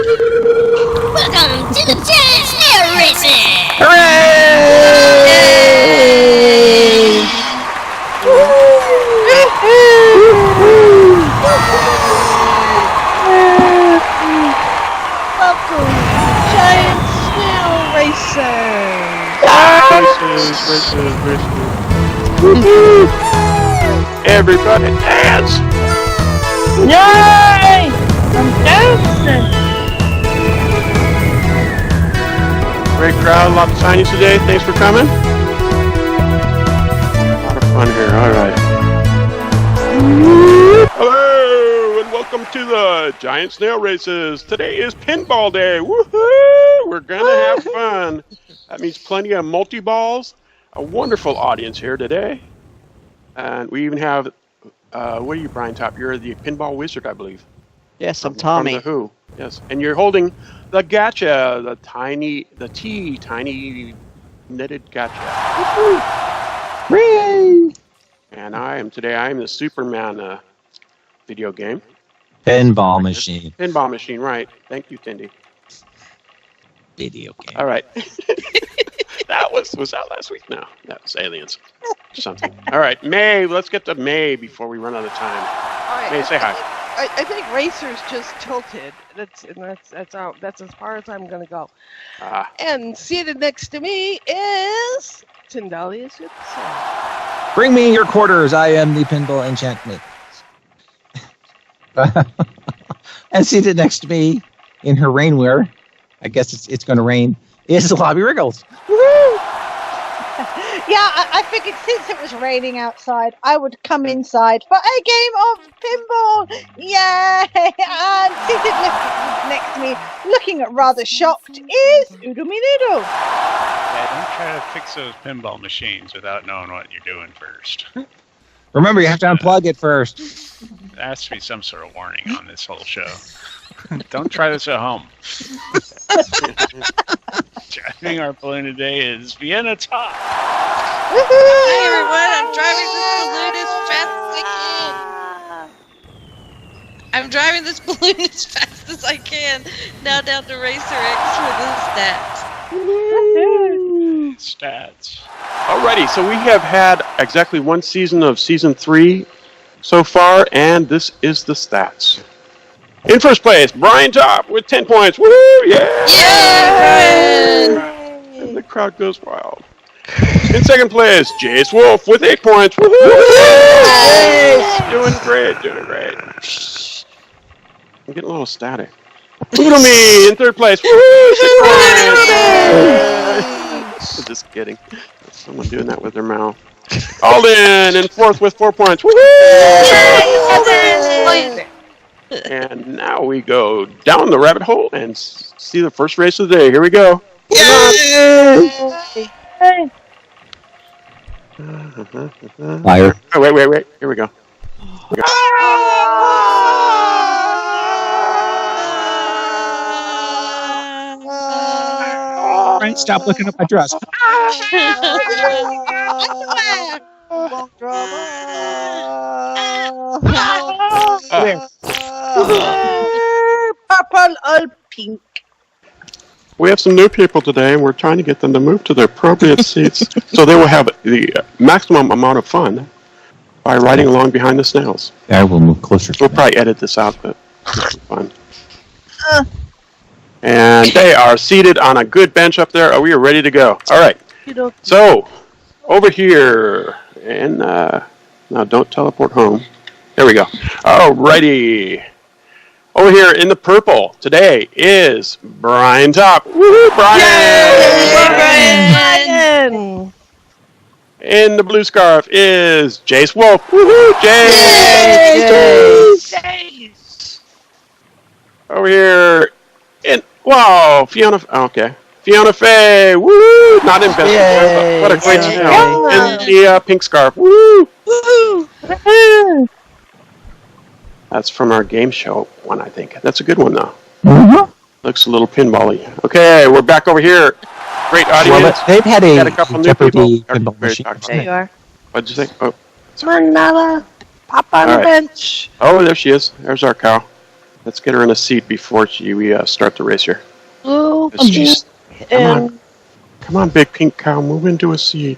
Welcome to the Giant Snail Racing! Hooray! Welcome to Giant Snail Racers! Races. Everybody dance! Yay! I'm dancing! Great crowd, a lot of signings today. Thanks for coming. A lot of fun here. All right. Hello, and welcome to the Giant Snail Races. Today is Pinball Day. Woohoo! We're gonna have fun. That means plenty of multi-balls. A wonderful audience here today. And we even have, what are you, BrianTopp? You're the pinball wizard, I believe. Yes, I'm Tommy. From the Who. Yes, and you're holding the gacha, the tiny knitted gacha. Hooray! And I am the Superman video game. Pinball machine. Pinball machine, right. Thank you, Tindy. Video game. All right. That was that last week? No, that was Aliens. Something. All right, May, let's get to May before we run out of time. All right, May, say hi. I think Racers just tilted. That's as far as I'm gonna go. And seated next to me is Tindalia Soothsayer. Bring me your quarters. I am the pinball enchantment. And seated next to me in her rainwear, I guess it's going to rain, is Lobbie Riggles. Woo! Yeah, I figured since it was raining outside, I would come inside for a game of pinball. Yay! And seated next to me, looking rather shocked, is Oodlemi Noodle. Yeah, don't try to fix those pinball machines without knowing what you're doing first. Remember, you have to unplug it first. There has to be some sort of warning on this whole show. Don't try this at home. Driving our balloon today is Vienna Topp. Hi everyone, I'm driving this balloon as fast as I can. Now down to RacerX for the Stats. Alrighty, so we have had exactly one season of Season 3 so far, and this is the stats. In first place, BrianTopp with 10 points. Woo! Yeah! Yay! And the crowd goes wild. In second place, Jasewolf with 8 points. Woo! Doing great. I'm getting a little static. Oodlemi in third place. Woo! 6 points. Just kidding. Someone doing that with their mouth. Alden in fourth with 4 points. Woo! And now we go down the rabbit hole and see the first race of the day. Here we go. Fire. Oh, wait. Here we go. Right, stop looking at my dress. Purple or pink. We have some new people today, and we're trying to get them to move to their appropriate seats so they will have the maximum amount of fun by riding along behind the snails. I will move closer. We'll probably edit this out, but it's fun. And they are seated on a good bench up there. We are ready to go. All right. So, over here, and now don't teleport home. There we go. All righty. Over here in the purple today is BrianTopp. Woohoo, Brian! Brian! In the blue scarf is Jasewolf. Woohoo, Jace! Over here in Fiona. Okay, Fiona Fei. Woo! Not in best, but what a great snail. In the pink scarf. Woo! Woo! That's from our game show one, I think. That's a good one, though. Looks a little pinball-y. Okay, we're back over here. Great audience. Well, they've had a couple new people. pinball machine. There you are. What'd you say? Oh, Come on, Nala. Pop on the bench. oh, there she is. There's our cow. Let's get her in a seat before we start the race here. Oh, She's- Come on, big pink cow, move into a seat.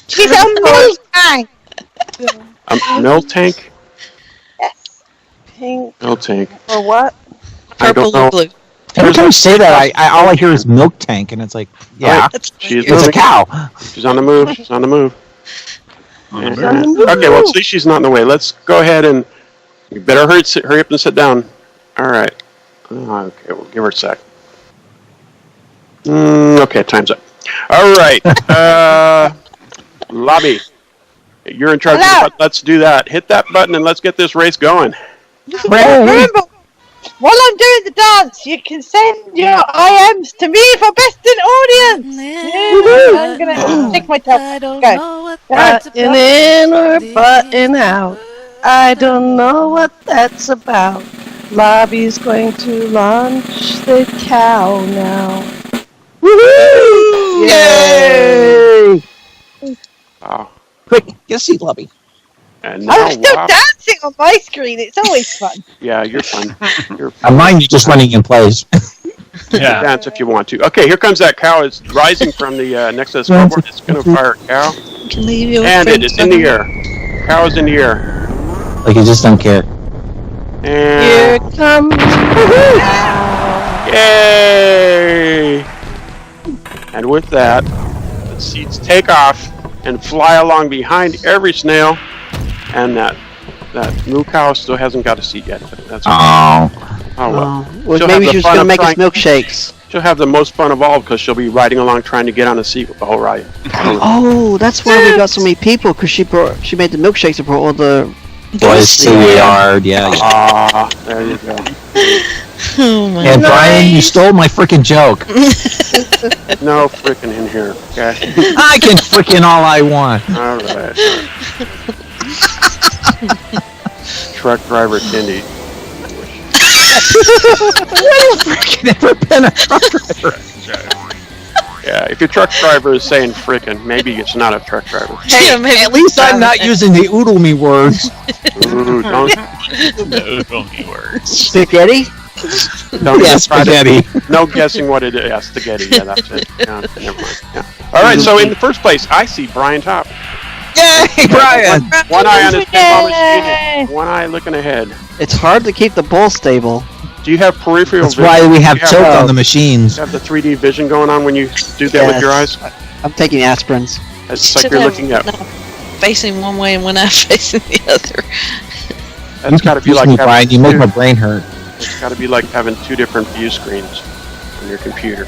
She's a milk tank. A milk tank? pink Milk tank. or what? I don't Purple know. or blue? Every time you say that, I all I hear is milk tank, and it's like, yeah, She's it's a moving. cow. She's on the move. She's on the move. On the And- move. okay, well, at least she's not in the way. Let's go ahead and you better hurry up and sit down. All right. Okay, we'll give her a sec. Okay, time's up. All right. Lobbie, you're in charge of the Hello. button. Let's do that. Hit that button and let's get this race going. Remember, while I'm doing the dance, you can send your IMs to me for best in audience. I'm gonna take my top. I don't Go. know what that's Button about. in or button out. I don't know what that's about. Lobbie's going to launch the cow now. Woohoo! Yay! Wow. Quick, get a seat, Lobbie. And now, I'm still wow. dancing on my screen. It's always fun. Yeah, you're fun. You're And mine, you're just running in place. Yeah. dance if you want to. Okay, here comes that cow. It's rising from the next to the scoreboard. It's going to fire a cow. Can leave your And it friends is in the air. Cow is in the air. Like you just don't care. Here And comes the cow. yay! And with that, the seats take off and fly along behind every snail. And that moo cow still hasn't got a seat yet. But that's okay. Oh. Oh well. Well, She'll maybe have the she was fun going to of make us trying- milkshakes. She'll have the most fun of all because she'll be riding along trying to get on a seat with the whole ride. Oh, that's why we got so many people, because she made the milkshakes and brought all the Boys to the yard, yeah. Ah, there you go. Oh my And Brian, you stole my freaking joke. No frickin' in here, okay? I can freaking all I want. All right. Truck driver Tindy. Freaking never been a truck driver. Yeah, if your truck driver is saying frickin', maybe it's not a truck driver. Yeah, maybe At least I'm not using the Oodlemi words. Ooh, don't No, only words. spaghetti. Yeah, try to- spaghetti. No guessing what it is. Yeah, spaghetti. Yeah, that's it. Yeah, never mind. Yeah. All right, so in the first place, I see BrianTopp. Yay, Brian! One eye on his pinball Yay! machine, one eye looking ahead. It's hard to keep the ball stable. Do you have peripheral That's vision? why we have Do you tilt on the do machines. you have the 3D vision going on when you do that with your eyes? I'm taking aspirins. It's like you're looking up. Facing one way and one eye facing the other. That's got to be Excuse like me, Brian, having you make my brain hurt. it's got to be like having two different view screens on your computer.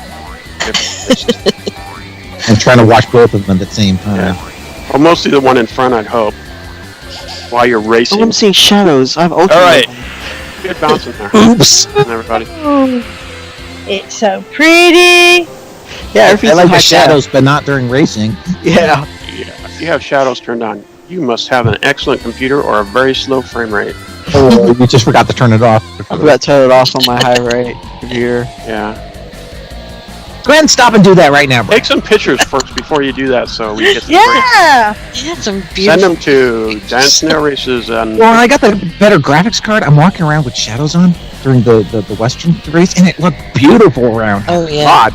Different- And trying to watch both of them at the same time. Yeah. Well, mostly the one in front, I'd hope. While you're Oh, racing. I'm seeing shadows. I have ultra. All right. Good bouncing there, Oops. everybody. It's so pretty. Yeah, I everything's like the high shadows, but not during racing. def. Yeah. Yeah, if you have shadows turned on, you must have an excellent computer or a very slow frame rate. Oh, you just forgot to turn it off. I forgot to turn it off on my high rate computer. Yeah. Go ahead and stop and do that right now, bro. Take some pictures first before you do that, so we get the Yeah. Yeah, some Send beautiful. them to Dance Snail Races and Well, I got the better graphics card. I'm walking around with shadows on during the Western race, and it looked beautiful around. Oh yeah. God.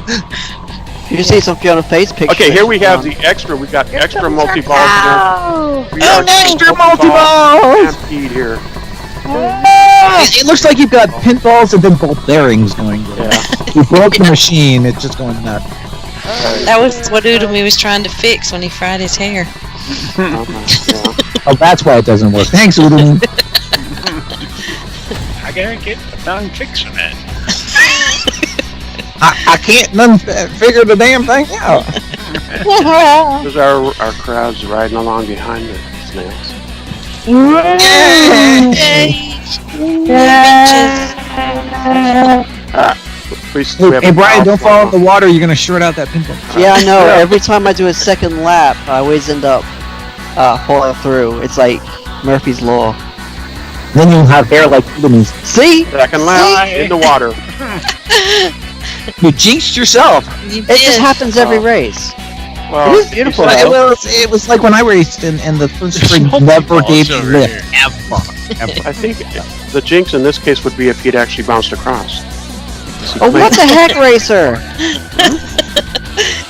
You see some Fiona Fei's picture. Okay, here we have the extra. We got extra multi-balls here. Oh. We Oh, are extra doing multi-balls! stampede here. It looks like you've got pinballs and then ball bearings going. Yeah. You broke the machine. It's just going nuts. That was what Oodlemi was trying to fix when he fried his hair. Yeah. Oh, that's why it doesn't work. Thanks, Oodlemi. I gotta get done fixing it. I can't none figure the damn thing out. There's our crowds riding along behind the snails. Please, we have Hey, a Brian, don't powerful fall in one. the water. You're going to short out that pinball. Yeah, I know. Every time I do a second lap, I always end up falling through. It's like Murphy's Law. Then you'll have hair like Oodlemi's. See? Second lap in the water. You jinxed yourself. You It just did. happens every race. Well, It is beautiful. It was like when I raced, and the first string never gave me lift. Ever. I think the jinx in this case would be if he'd actually bounced across. Oh, what the heck, Racer?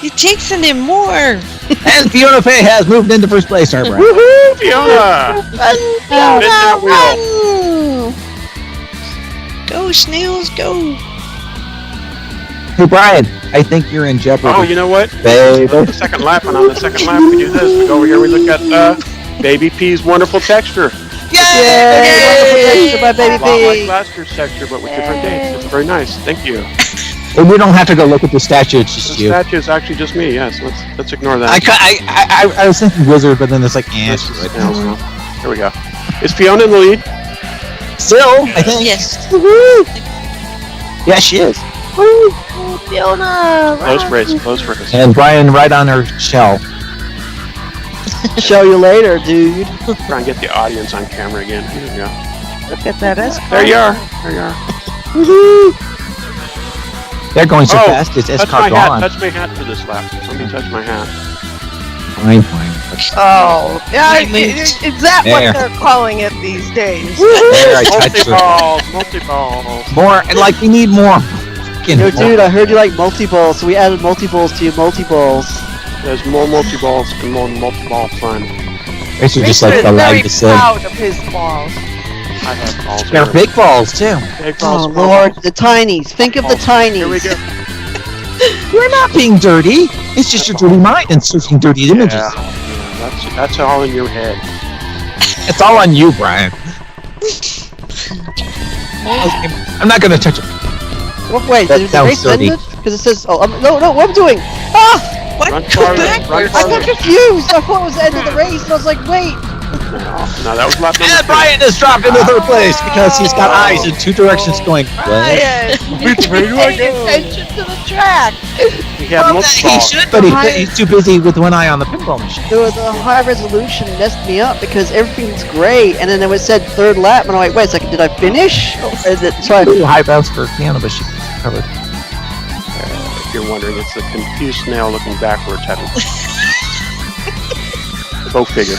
You're jinxing him more. And Fiona Fei has moved into first place, our Brian. Woohoo, Fiona! Spin that wheel. Go, Snails, go. Hey, Brian, I think you're in jeopardy. Oh, you know what? Baby. The second lap, and on the second lap we do this. We go over here, we look at Baby P's wonderful texture. Yay! Wonderful texture by Baby A lot like P. last year's texture, but with different dates. It's very nice. Thank you. Well, we don't have to go look at the statue, it's just The you. statue is actually just me. Yes, let's ignore that. I was thinking wizard, but then it's like, This is Snails now. Here we go. Is Fiona in the lead? Still, I think. Yes. Yeah, she is. Fiona! Close race, close race. And Brian right on her shell. Show you later, dude. Try and get the audience on camera again. Here we go. Look at that S. There you are. There you are. They're going so Oh, fast, it's touch S-car my hat. gone. Touch my hat for this lap. Somebody touch my hat. Fine. Oh, yeah, Diamonds. is that There. what they're calling it these days? There, I touched her. Multi-balls. More, and like, we need more. Yo, dude, I heard you like multi-balls, so we added multi-balls to your multi-balls. There's more multi-balls and more multi-ball fun. Racer just like Racer the is very line to say. proud of his balls. I have balls. They're big balls, too. Big Oh, balls. Lord, the tinies. Think of the tinies. Here we go. We're not being dirty. It's just your dirty mind and searching dirty images. Yeah, that's all in your head. It's all on you, Brian. I'm not gonna touch it. What, wait, That did the sounds race dirty. ended? Because it says, oh, no, what I'm doing? Ah! What? Run Go farther, back. run I got farther. confused. I thought it was the end of the race, and I was like, wait. No, that was lap number And 2. Brian is dropped into third place because he's got eyes in two directions going. What? Brian, Which way do I pay go? attention to the track. He had He multi-balls. should, but he's too busy with one eye on the pinball machine. The high resolution messed me up because everything's great, and then it said third lap, and I'm like, wait a second, did I finish? Or is it, so I, High bounce for Fiona, but she covered. If you're wondering, it's the confused snail looking backwards having. Go figure.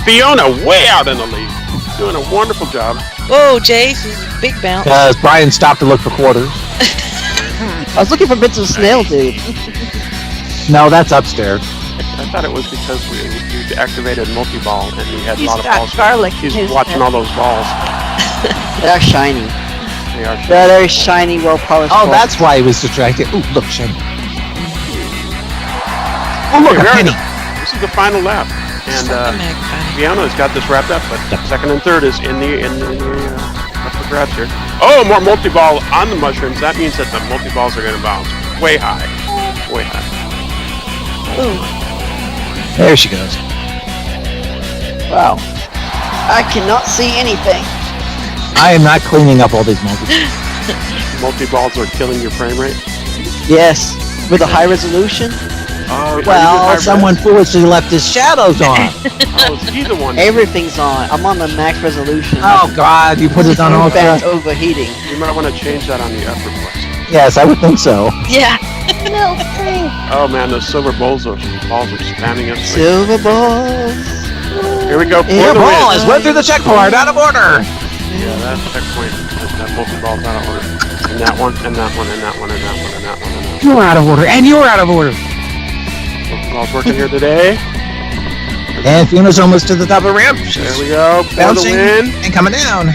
Fiona way out in the lead. Doing a wonderful job. Whoa, Jace, big bounce. Because Brian stopped to look for quarters. I was looking for bits of snail, dude. No, that's upstairs. I thought it was because you activated multi-ball and he had a He's lot of got balls. garlic in He's his watching all those balls. They're shiny. They are. They're very shiny, well-polished. Oh, balls. that's why he was distracted. Ooh, look, shiny. Oh, look, a penny. This is the final lap, and Vienna's got this wrapped up. But second and third is in the up for grabs here. Oh, more multi-ball on the mushrooms. That means that the multi-balls are going to bounce way high, way high. There she goes. Wow. I cannot see anything. I am not cleaning up all these multi. Multi-balls are killing your frame rate. Yes, with a high resolution. Well, someone foolishly left his shadows on. Oh, is he the one? Everything's on. I'm on the max resolution. Oh God, you put it on ultra. That's overheating. You might want to change that on the upper plus. Yes, I would think so. Yeah. No, thing. Oh man, those silver balls are spamming us. Silver balls. Here we go. For Yeah, the Ball win. has went through the checkpoint out of order. Yeah, that checkpoint. That multi-ball's out of order. And that one, and that one, and that one, and that one, and that one, and that one. You're out of order, and you're out of order. Multi-ball's working here today. And Fiona's almost to the top of the ramp. There we go. For the Bouncing win. and coming down.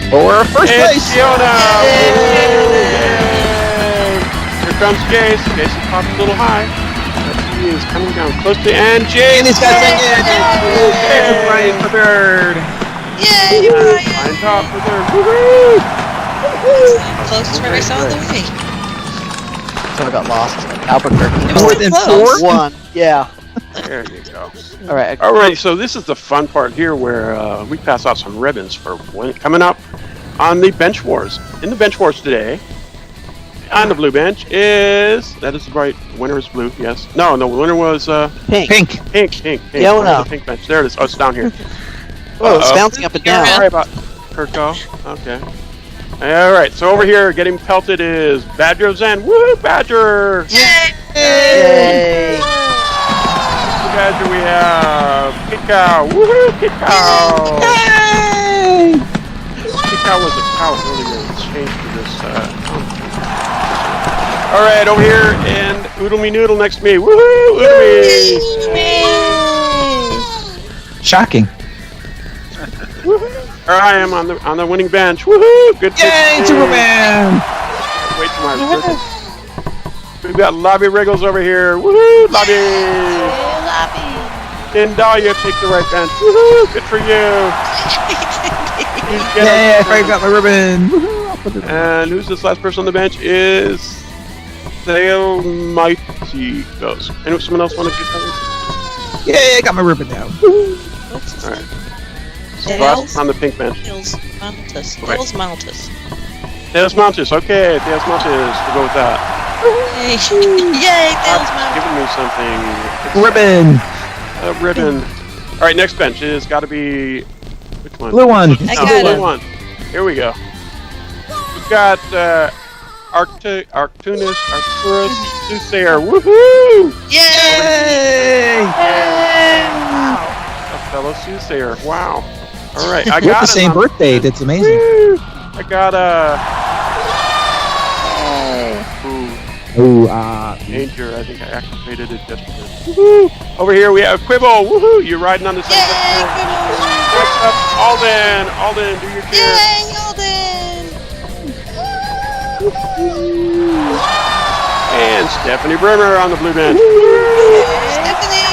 For first And place. Fiona! Yay! Here comes Jace. Jace is popped a little high. But he is coming down close to and Jace! And he's got second. And Brian for third. Yay, Brian. BrianTopp for third. Woohoo! Closest race all the way. So I got lost. Albuquerque. It was More so than close. 4? One. Yeah. There you go. All right. Alright, so this is the fun part here where we pass out some ribbons for coming up on the Bench Wars. In the Bench Wars today, on the blue bench is... That is the right... Winner is blue, yes. No, the winner was... Pink. Pink. Pink. Fiona. Where's the pink bench? There it is. Oh, it's down here. Oh, it's bouncing up and down. Sorry about Kirko. Okay. Alright, so over here getting pelted is Badger Zen. Woo, Badger! Yay. Yay. the Badger, we have Kit Cow. Woohoo, Kit Cow! Yay! Kit Cow was a cow earlier. It's changed to this. All right, over here, and Oodlemi Noodle next to me. Woohoo, Oodlemi! Shocking. I am on the winning bench. Woohoo! Good. Yay, Superman! Wait till my Riggles. We've got Lobbie Riggles over here. Woohoo, Lobbie! Hey, Lobbie. Tindalia, take the right bench. Woohoo! Good for you. Yay, I got my ribbon. Woohoo! I'll put it And who's this last person on the bench? Is Snailprizomatic goes. And someone else want to get that? Yay, I got my ribbon now. What's his All right. Snails? On the pink bench. Snails Mountus. Right. Snails Mountus. Tails Mountus. Okay, Tails Mountus. We'll go with that. Yay! Yay! Tails Stop giving Mountus. me something. Ribbon. A ribbon. All right, next bench is got to be which one? Blue one. I No, got blue it. one. Here we go. We've got Arcturus, Soothsayer. Woohoo! Yay! A fellow Soothsayer. Wow. All right, I With got the same birth date. It's amazing. I got Ooh, Danger. I think I activated it yesterday. Woohoo! Over here we have Quibble. Woohoo! You're riding on the same. Yay! Next up, Alden. Alden, do your cheer. Yay! Alden! And Stephanie Brimmer on the blue bench. Stephanie!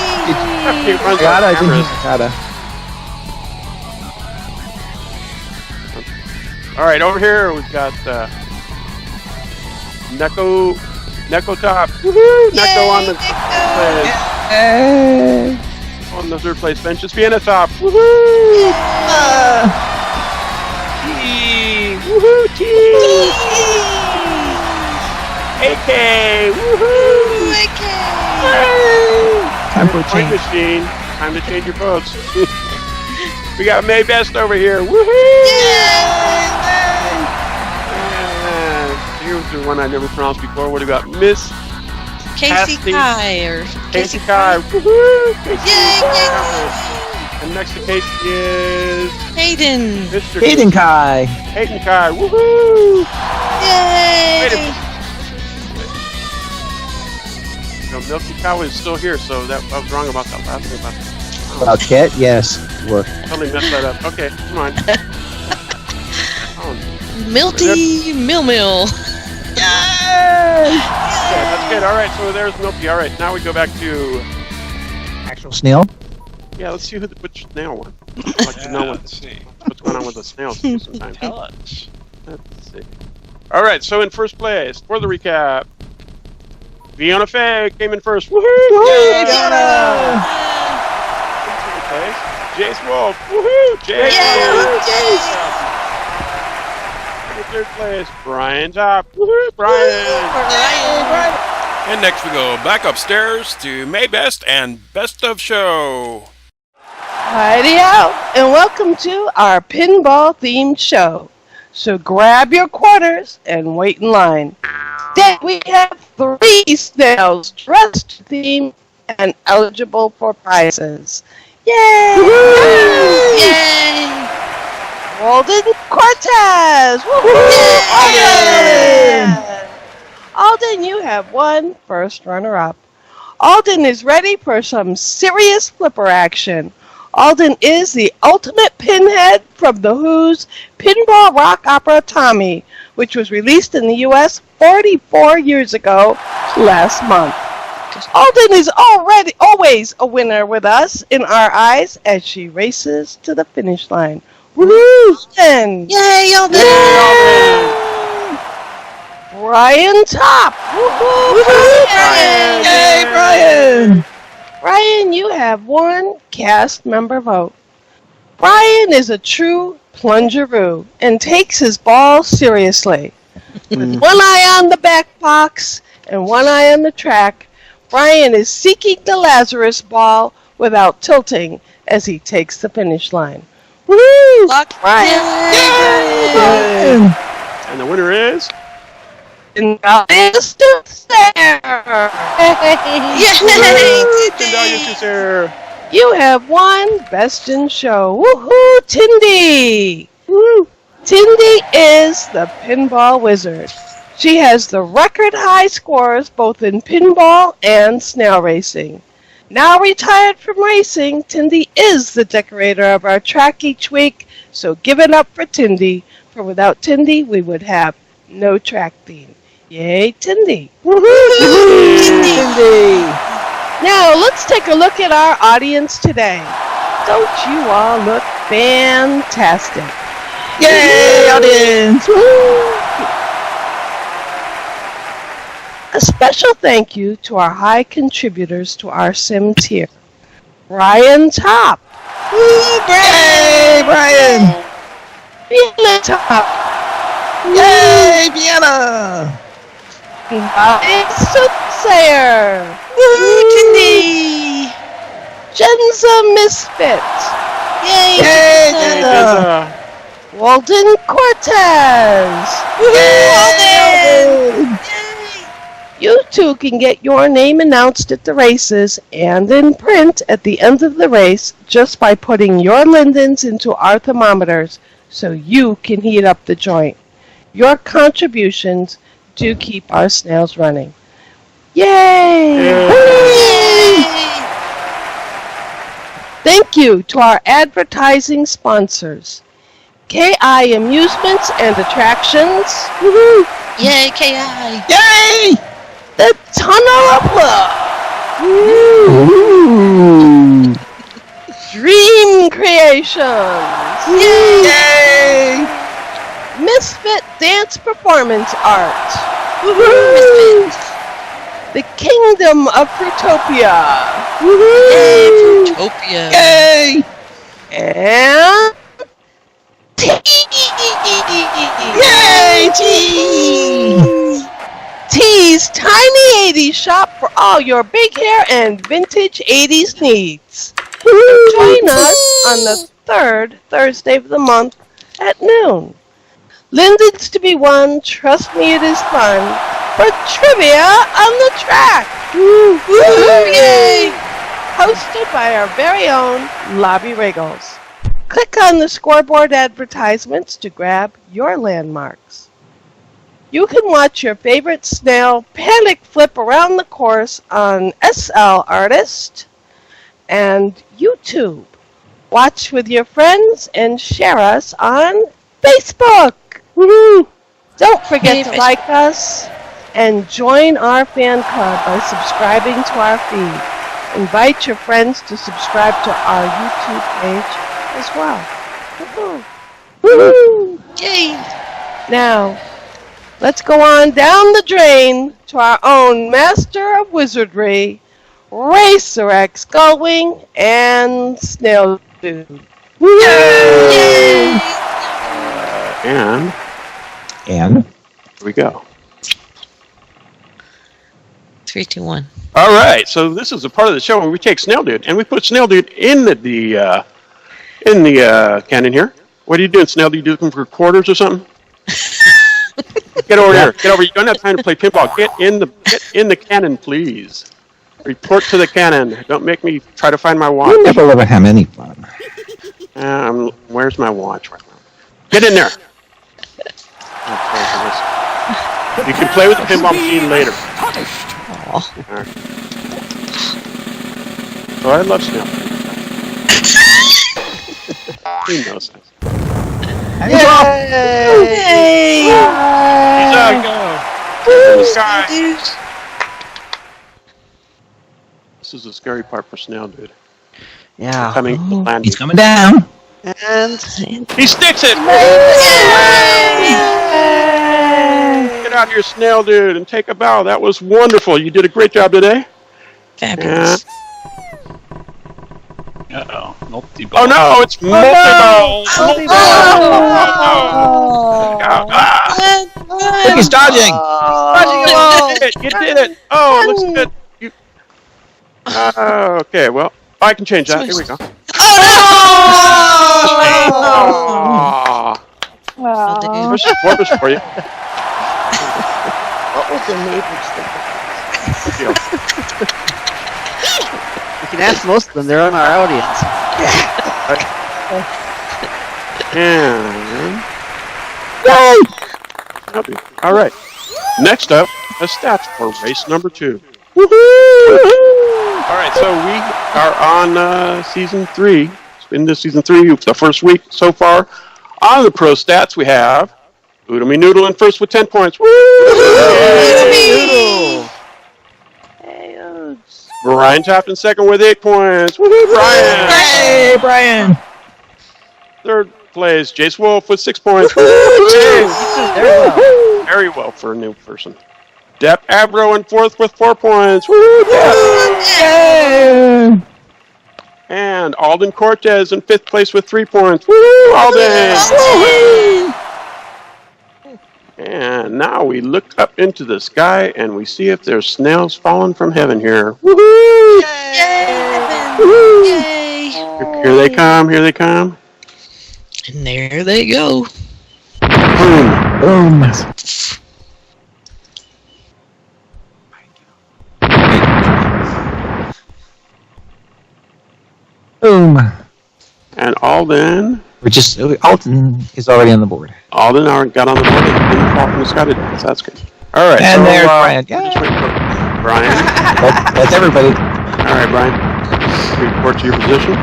Stephanie runs gotta, our I think cameras. he's gotta. All right, over here we've got Neko Topp. Woohoo! Neko on the Yay! on the third place bench is Vienna Topp. Woohoo! Woohoo! Team! AK! Woohoo! Time for a Point change. machine. Time to change your votes. We got May Best over here. Woohoo! And here's the one I never pronounced before. What do we got? Miss Casey Kai or Casey Kai. Woohoo! Casey Yay! Kai. And next to Casey is Hayden! Mr. Hayden Kai. Hayden Kai. Woohoo! Wait a Yay! minute. No, Milky Cow is still here, so that I was wrong about that last thing. About Kit? Yes. Work. Totally messed that up. Okay, come on. Milty Mill. Yeah, that's good. All right, so there's Milky. All right, now we go back to. Actual snail. Yeah, let's see which snail one. I'd like to know what's going on with the snails sometimes. Tell us. Let's see. All right, so in first place, for the recap, Fiona Fei came in first. Woohoo! Yay, Fiona! Jasewolf. Woohoo! Jasewolf. In third place, BrianTopp. Woohoo! Brian. And next we go back upstairs to May Best and Best of Show. Heidi out, and welcome to our pinball themed show. So grab your quarters and wait in line. Then we have 3 snails dressed themed and eligible for prizes. Yay! Yay! Alden Cortes! Alden! Alden, you have won first runner-up. Alden is ready for some serious flipper action. Alden is the ultimate pinhead from The Who's pinball rock opera Tommy, which was released in the U.S. 44 years ago last month. Alden is always a winner with us in our eyes as she races to the finish line. Woo! Alden! Yay, Alden! BrianTopp! Yay, Brian! Brian, you have 1 cast member vote. Brian is a true plungeroo and takes his ball seriously. With 1 eye on the back box and 1 eye on the track, Brian is seeking the Lazarus ball without tilting as he takes the finish line. Woo! Luck. Brian! Yay! And the winner is Tindalia Soothsayer. Yay! Tindalia Soothsayer. You have won Best in Show. Woohoo, Tindy! Woo! Tindy is the pinball wizard. She has the record high scores both in pinball and snail racing. Now retired from racing, Tindy is the decorator of our track each week, so give it up for Tindy, for without Tindy we would have no track theme. Yay, Tindy! Woohoo! Cindy! Now, let's take a look at our audience today. Don't you all look fantastic? Yay, audience! A special thank you to our high contributors to our sim tier. BrianTopp. Yay, Brian! Vienna Topp. Yay, Vienna! Soothsayer. Woo, Tindy! JenzZa Misfit. Yay! Yay, Hey, JenzZa! JenzZa. Alden Cortes. Yay! You too can get your name announced at the races and in print at the end of the race just by putting your lindens into our thermometers so you can heat up the joint. Your contributions do keep our snails running. Yay! Yay! Thank you to our advertising sponsors. KI Amusements and Attractions. Woohoo! Yay, KI! Yay! The Tunnel of Love. Ooh. Dream Creations. Yay! Misfit Dance Performance Art. Misfit! The Kingdom of Fruitopia. Yay, Fruitopia! Yay! And Yay, cheese! T's Tiny 80s shop for all your big hair and vintage 80s needs. Join us on the third Thursday of the month at noon. Lindens to be won, trust me it is fun, for trivia on the track. Yay! Hosted by our very own Lobbie Riggles. Click on the scoreboard advertisements to grab your landmarks. You can watch your favorite snail panic flip around the course on SL Artist and YouTube. Watch with your friends and share us on Facebook. Woo-hoo! Don't forget to like us and join our fan club by subscribing to our feed. Invite your friends to subscribe to our YouTube page as well. Woo-hoo! Woo-hoo! Yay! Now, let's go on down the drain to our own master of wizardry, RacerX Gullwing and Snail Dude. Yay! And And here we go. 3, 2, 1. All right, so this is a part of the show where we take Snail Dude and we put Snail Dude in the cannon here. What are you doing, Snail? Are you looking for quarters or something? Get over here. Get over. You don't have time to play pinball. Get in the cannon, please. Report to the cannon. Don't make me try to find my watch. you never let have any fun. Where's my watch right now? Get in there. You can play with the pinball machine later. All right. So I love Snail. He knows that. Hands off! Yay! He's out. Go. In the sky. This is the scary part for Snail Dude. Yeah. Coming to land. He's coming down. And He sticks it! Get out here, Snail Dude, and take a bow. That was wonderful. You did a great job today. Fabulous. Uh-oh. Multi-ball. Oh no, it's multi-ball! Look, he's dodging. You did it! Oh, it looks good. Okay, well, I can change that. Here we go. Wow. There's some quarters for you. the neighbors Good deal. You can ask most of them. They're on our audience. And all right. Next up, the stats for race number 2. All right, so we are on season 3. Into season 3, the first week so far. On the pro stats, we have Oodlemi Noodle in first with 10 points. Woo! Noodle. BrianTopp in second with 8 points. Woohoo, Brian! Hey, Brian! Third place, Jasewolf with 6 points. Very well for a new person. Depp Abro in fourth with 4 points. Woo, Depp! And Alden Cortes in 5th place with 3 points. Woo, Alden! And now we look up into the sky and we see if there's snails falling from heaven here. Woohoo! Yay! Here they come, here they come. And there they go. Boom. Boom. Boom. And Alden. Alden is already on the board. Alden got on the board and didn't fall from the sky today, so that's good. All right. And so, there's Brian. We're just waiting for Brian. That's everybody. All right, Brian. Report to your position.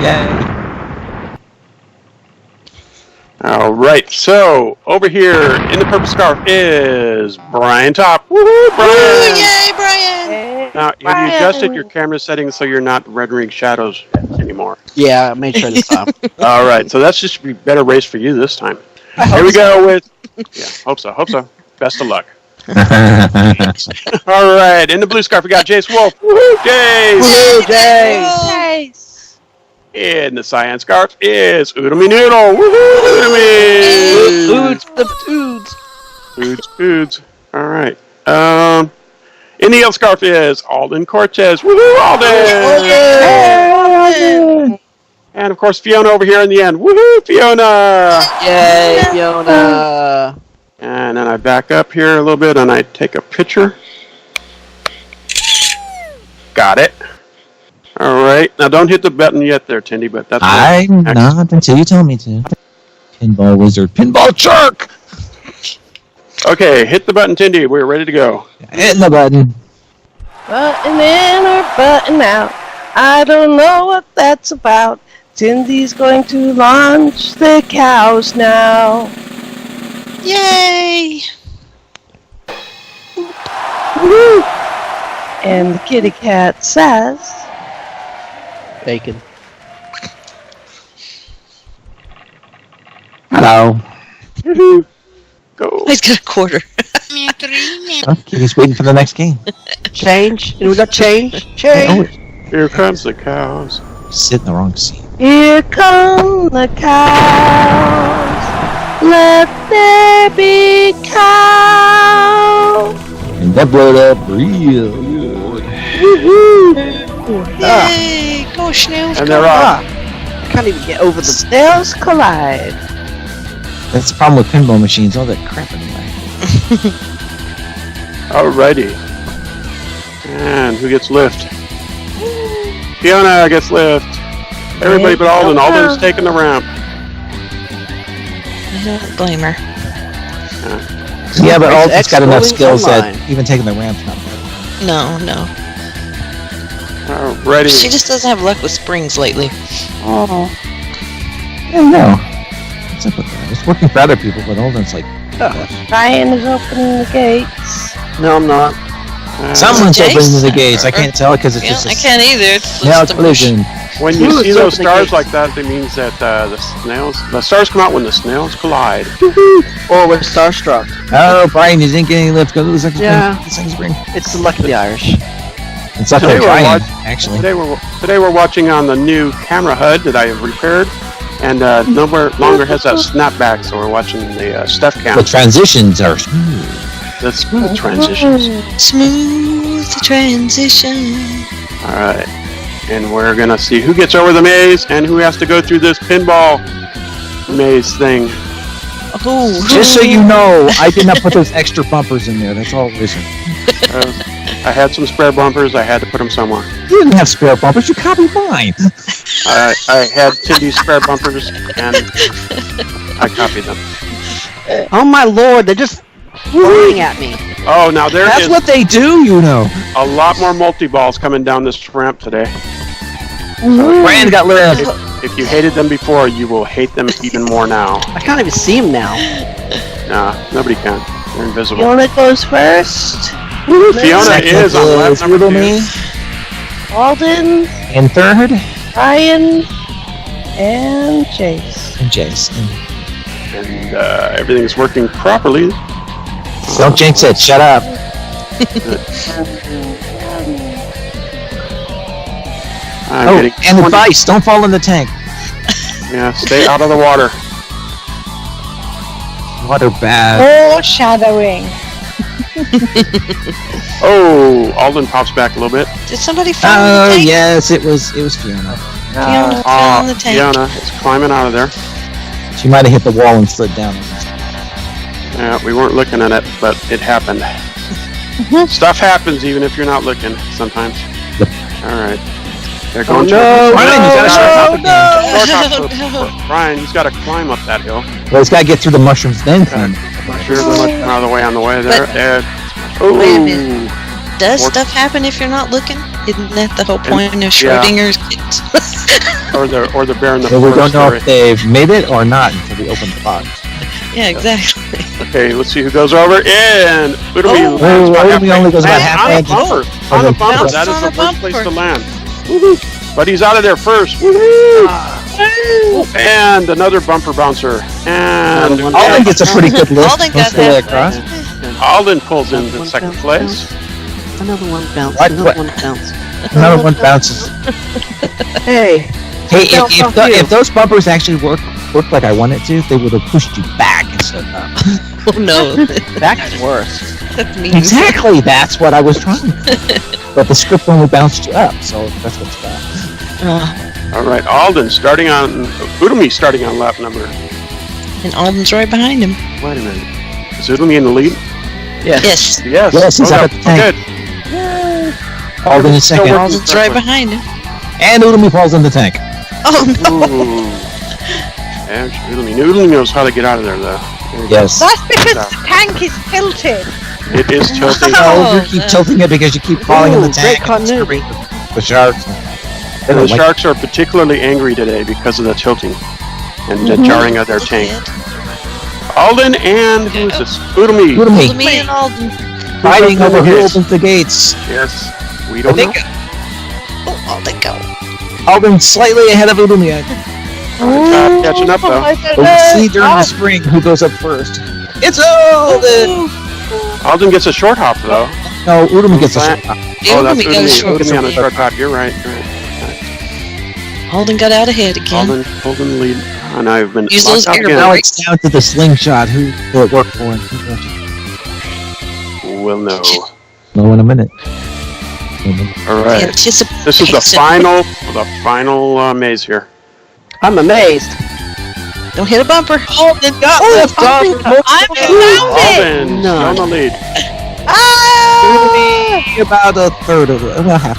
Yay. All right. So over here in the purple scarf is BrianTopp. Woohoo, Brian! Yay, Brian! Now, have you adjusted your camera settings so you're not rendering shadows anymore? Yeah, I made sure this time. All right. So that's just be better race for you this time. Here we go with. Yeah, hope so. Best of luck. All right. In the blue scarf, we got Jasewolf. Woohoo, Jace! Woo, Jay! Nice. In the cyan scarf is Oodlemi Noodle. Woohoo, Oodlemi! Foods. All right. In the yellow scarf is Alden Cortes. Woohoo, Alden! And of course, Fiona over here in the end. Woohoo, Fiona! Yay, Fiona! And then I back up here a little bit and I take a picture. Got it. All right. Now don't hit the button yet there, Tindy, but that's I'm not until you tell me to. Pinball wizard. Pinball shark! Okay, hit the button, Tindy. We're ready to go. Hitting the button. Button in or button out. I don't know what that's about. Tindy's going to launch the cows now. Yay! Woo! And the kitty cat says, Bacon. Hello. Go. He's got a quarter. Okay, he's waiting for the next game. Change. And we got change. Oh, Change. Here comes the cows. sit in the wrong seat. Here come the cows. Let there be cows. And that blowed up real good. Yay! Go Snails. And they're off. I can't even get over the... Snails collide. That's the problem with pinball machines, all that crap in there. Alrighty. And who gets lift? Fiona gets lift. Everybody but Alden. Alden's taking the ramp. I don't blame her. Yeah, but Race Alden's X got enough Gullwing skills Online. that even taking the ramp's not bad. No. Alrighty. She just doesn't have luck with springs lately. Oh. I don't know. What's up with that? It's working for other people, but Alden's like, Ryan is opening the gates. No, I'm not. someone's Jace? opening the gates. I can't tell because it's Yeah, just I can't either. It's now just it's a bush. collision. When you Ooh, see it's those opening stars gates. like that, it means that the stars come out when the snails collide. Or we're starstruck. Oh, Brian, you didn't get any lift. Go to the second Yeah. spring. The second spring. It's the luck of the Irish. It's up Today to we're Brian, watch- actually. Today we're watching on the new camera HUD that I have repaired, and no longer has that snapback, so we're watching the Steph The cam. transitions are smooth. The smooth transitions. Smooth transition. All right, and we're gonna see who gets over the maze and who has to go through this pinball maze thing. Oh. Just so you know, I did not put those extra bumpers in there. That's all it is. I had some spare bumpers. I had to put them somewhere. You didn't have spare bumpers. You copied mine. I had Tindy's spare bumpers, and I copied them. Oh my lord, they're just flying at me. Oh, now That's what they do, you know. a lot more multi-balls coming down this ramp today. Brian got left. If you hated them before, you will hate them even more now. I can't even see them now. Nah, nobody can. They're invisible. Fiona goes first. Fiona is on lap number 2. Alden, And third. Brian, and Jace. And Jason. And everything is working properly. Don't jinx it. Shut up. I'm getting and 20. advice: don't fall in the tank. Yeah, stay out of the water. Water bad. Foreshadowing. Oh, Alden pops back a little bit. Did somebody fall in Oh the tank? yes, it was Fiona. Fiona fell in the tank. Fiona is climbing out of there. She might have hit the wall and slid down. Yeah, we weren't looking at it, but it happened. Stuff happens even if you're not looking sometimes. Yep. All right. They're going no, Brian, you gotta short hop again. Brian, he's got to climb up that hill. Well, he's got to get through the mushrooms then climb. Sure, the mushroom out of the way on the way there. But- Ooh. Wait a minute. Does stuff happen if you're not looking? Isn't that the whole point of Schrodinger's kids? or the bear in the Well, we don't forest know story. if they've made it or not until we open the box. Yeah, exactly. Okay, let's see who goes over. And Oodlemi lands about Oodlemi only goes about halfway. halfway. On a bumper. On a bumper. That is on the a worst place bumper. to land. But he's out of there first. And another bumper bouncer. And Alden gets a pretty good lift. Alden got Most of the way that. across. Alden pulls into second place. Another one bounced. What? Another one bounced. Another one bounces. Hey. Hey, Bounce off you. if those bumpers actually worked like I wanted to, they would have pushed you back instead of up. Oh no. That's worse. That's mean. Exactly, that's what I was trying to do. But the script only bounced you up, so that's what's bad. All right, Alden starting on Oodlemi starting on lap number. And Alden's right behind him. Wait a minute. Is Oodlemi in the lead? Yes. Yes. Yes, he's up at the tank. Good. Alden is second. Alden's right behind him. And Oodlemi falls in the tank. Oh no. Ooh. And Oodlemi knows how to get out of there, though. There you go. Yes. That's because the tank is tilted. It is tilting. Oh, you keep tilting it because you keep falling in the Ooh, tank. great continuity. The sharks. And the sharks are particularly angry today because of the tilting and the jarring of their tank. Alden and who is this? Oodlemi. Oodlemi. Me and Alden. Fighting over who Yes. opens the gates. Yes. We don't know. Oh, Alden go. Alden slightly ahead of Oodlemi. Catching up, though. I don't We'll know. see during the spring who goes up first. It's Alden! Alden gets a short hop, though. No, Oodlemi gets a shot. Oh, that's Oodlemi got a short Oodlemi on a hop. short hop. You're right. You're right. Alden got out ahead again. Alden holding the lead. And I've been Use locked those out air again. Now brakes. it's down to the slingshot. Who will it work for? We'll know. No, in a minute. All right. Anticipation. This is the final maze here. I'm amazed. Don't hit a bumper. Alden got left off. I'm found it. Alden still in the lead. Ah! About a third of it. Well, half.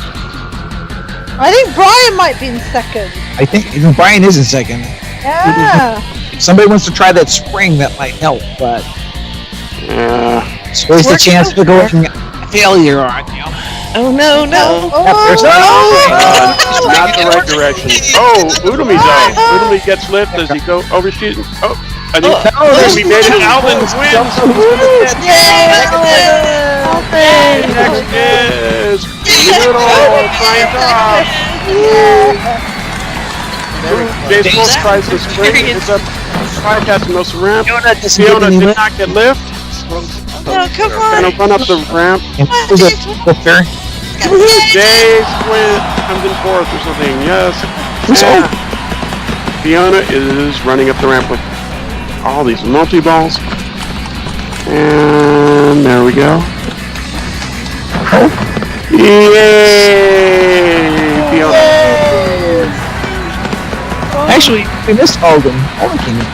I think Brian might be in second. I think even Brian is in second. Yeah. If somebody wants to try that spring, that might help, but where's the chance for going failure on you? Oh no, no. There's Not the right direction. Oh, Oodlemi's out. Oodlemi gets lift as he go overshoot. Oh, I think Oodlemi made it. Alden wins. Next is Noodle flying top. Jasewolf tries to spring. It's up. Try catching most of the ramp. Fiona did not get lift. Oh, come on. Gonna run up the ramp. Lifter. Jay comes in fourth or something. Yes. And Fiona is running up the ramp with all these multi-balls. And there we go. Yay! Fiona. Actually, we missed Alden. Alden came in.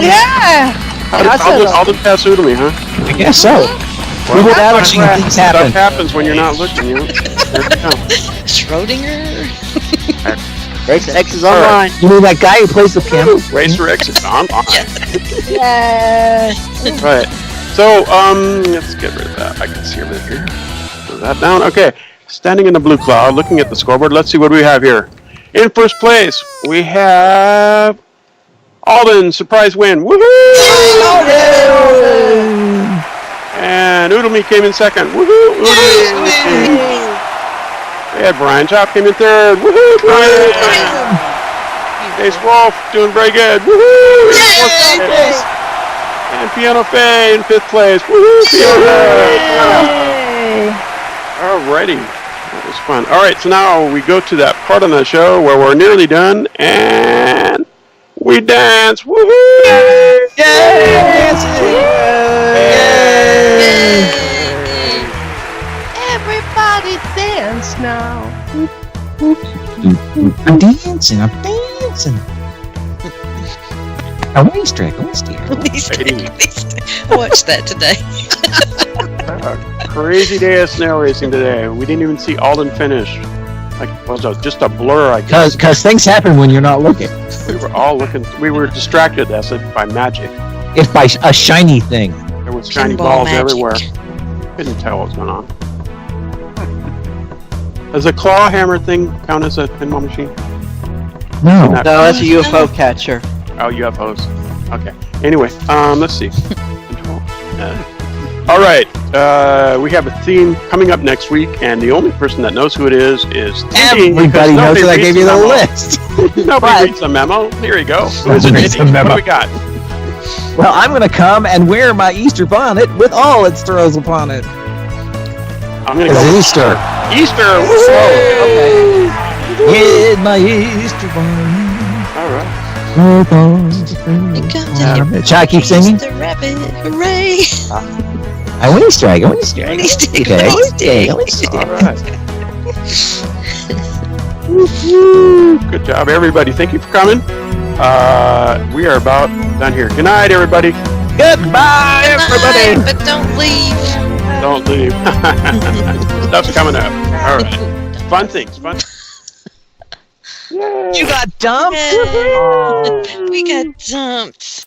Yeah! Alden pass Oodlemi, huh? I guess so. We were watching things happen. Stuff happens when you're not looking, you know. There you go. Schrodinger. RacerX is online. You mean that guy who plays the piano? RacerX is online. Yeah. Right. So, let's get rid of that. I can see everything here. Put that down. Okay. Standing in the blue cloud, looking at the scoreboard. Let's see what we have here. In first place, we have Alden, surprise win. Woohoo! And Oodlemi came in second. Woohoo! Oodlemi. We had BrianTopp came in third. Woohoo! Brian! Jasewolf doing very good. Woohoo! And Fiona Fei in fifth place. Woohoo! Fiona! Alrighty. That was fun. Alright, so now we go to that part of the show where we're nearly done and we dance. Woohoo! Yay! Everybody dance now. I'm dancing. A waist track, a waist here. I watched that today. Crazy day of snail racing today. We didn't even see Alden finish. Like, well, it was just a blur, I guess. Because things happen when you're not looking. We were all looking. We were distracted, that's it, by magic. It's by a shiny thing. There was shiny Pinball balls magic. everywhere. Couldn't tell what was going on. Does a claw hammer thing count as a pinball machine? No. No, that's a UFO catcher. Oh, UFOs. Okay. Anyway, let's see. Control. All right. We have a theme coming up next week, and the only person that knows who it is Tindy. Everybody knows that I gave you the list. Nobody reads the memo. Here you go. Who is it, Reads the Tindy? memo. What do we got? Well, I'm going to come and wear my Easter bonnet with all its throws upon it. I'm going to It's go Easter. Easter. Okay. With my Easter bonnet. All right. With all the It comes throws. Shall I keep singing? The rabbit, hooray! I win Easter egg. I win Easter egg. Okay. All right. Good job, everybody. Thank you for coming. We are about done here. Good night, everybody. Goodbye, everybody. But don't leave. Don't leave. Stuff's coming up. All right. Fun things. Fun. You got dumped? We got dumped.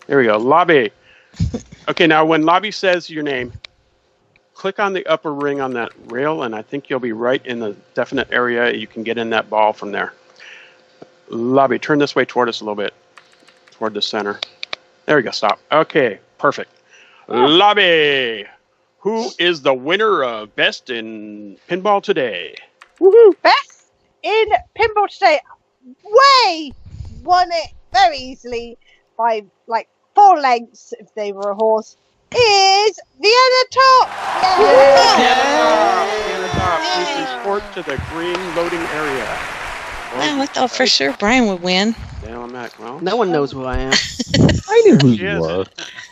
There we go. Lobbie. Okay, now when Lobbie says your name, click on the upper ring on that rail, and I think you'll be right in the definite area. You can get in that ball from there. Lobbie, turn this way toward us a little bit, toward the center. There we go. Stop. Okay, perfect. Lobbie, who is the winner of Best in Pinball today? Woohoo! Best in Pinball today. Way won it very easily by like 4 lengths if they were a horse. Is Vienna Topp. Vienna Topp. Please report to the green loading area. Wow, I thought for sure Brian would win. Well, No one knows who I am. I knew who she you is. were.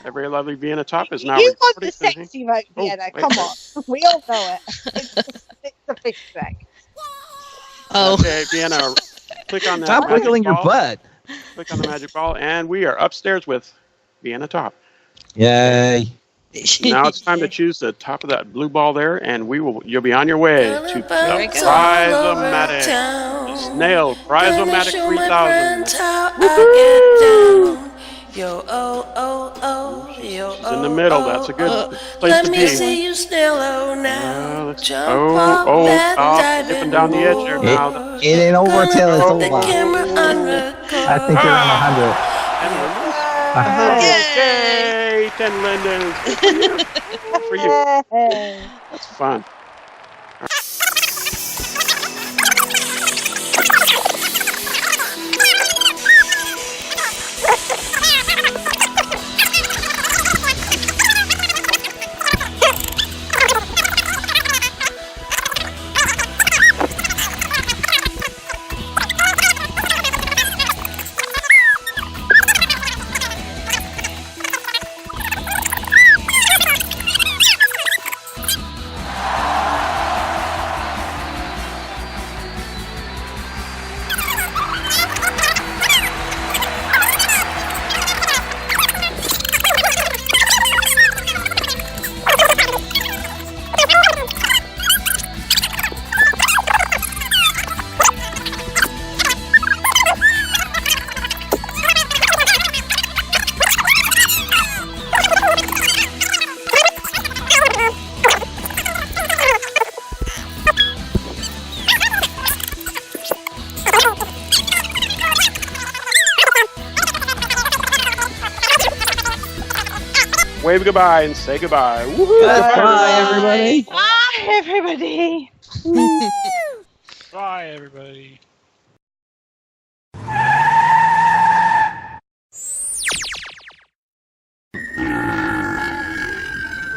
The very lovely Vienna Topp is now You got reporting the to me. sexy vote, Oh, Vienna. wait. Come on. We all know it. It's the fish thing. Oh. Okay, Vienna, click on that. Stop magic wiggling your ball. butt. Click on the magic ball, and we are upstairs with Vienna Topp. Yay. Now it's time to choose the top of that blue ball there, and you'll be on your way to the Prizomatic, the Snail Prizomatic 3000. Yo, oh, oh, oh, yo, She's in the middle. That's a good place Let to me be. see you snail now. Jump Dipping down the edge there now. It ain't over till it's over. I think you're on 100. Yay! 10 Lindens. Good for you. That's fun. Wave goodbye and say goodbye. Woohoo! Bye, everybody. Bye, everybody. Bye, everybody.